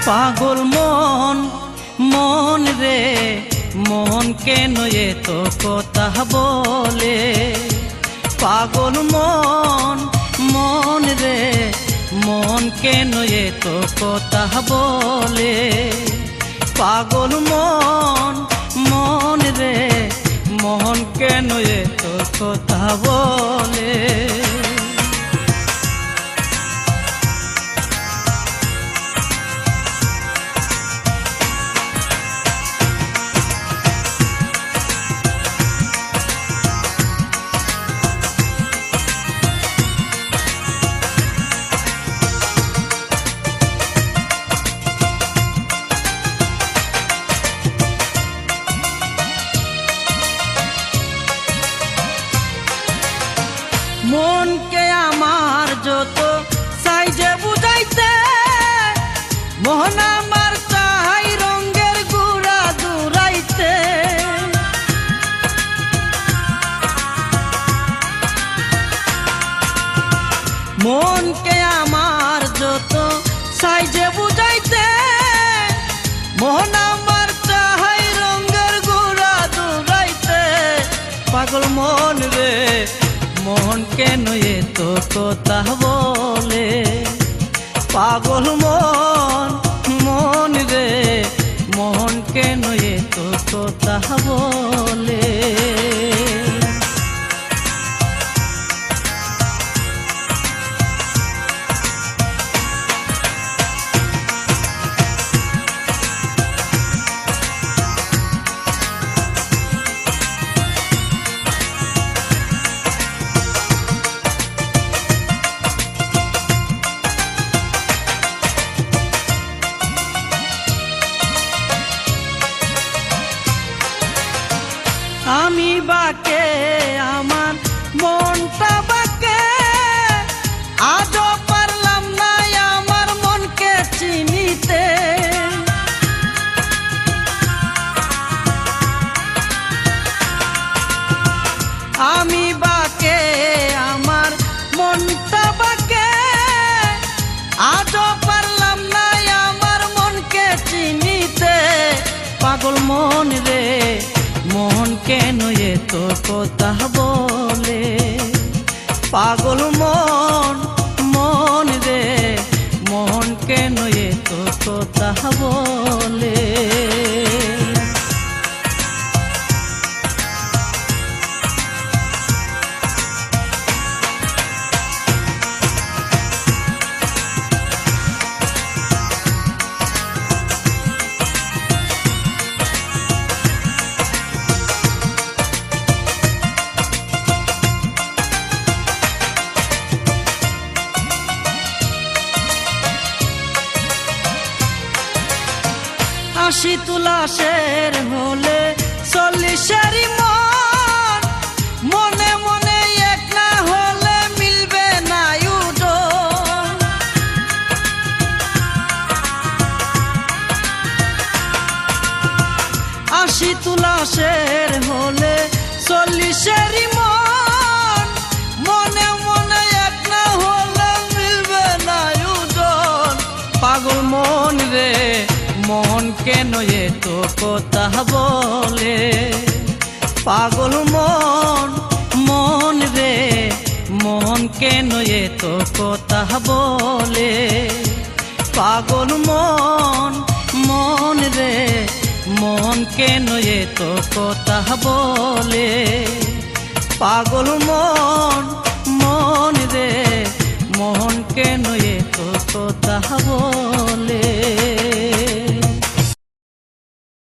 পাগল মন মন রে মন কেন এত কথা বলে। পাগল মন মন রে মন কেন এত কথা বলে। পাগল মন মন রে মন কেন এত কথা বলে। মন কে আমার যত সাইজে বুঝাইতে, মন আমার চাই রঙের গুড়া দুরাইতে। মন কে আমার যত সাইজে বুঝাইতে, মন আমার চাই রঙের গুড়া দুরাইতে। পাগল মন রে মন কেন এত কথা বলে। পাগল মন মন রে মন কেন এত কথা বলে। আমি বাকে আমার মনটা বাকে, আজও পারলাম না আমার মনকে চিনিতে। আমি বাকে আমার মনটা বাকে, আজও পারলাম না আমার মনকে চিনিতে। পাগল মন রে মন কেন এত কথা বলে। পাগল মন মন রে মন কেন এত কথা বলে। আশি তুলাশের হলে 40-এরই মন, মনে মনে এক না হলে মিলবে না উডন। আশি তুলাশের হলে 40-এরই মন, মনে মনে এক না হলে মিলবে না উডন। পাগল মন রে মন কেন এত কথা বলে। পাগল মন মন রে মন কেন এত কথা বলে। পাগল মন মন রে মন কেন এত কথা বলে। পাগল মন মন রে মন কেন এত কথা বলে।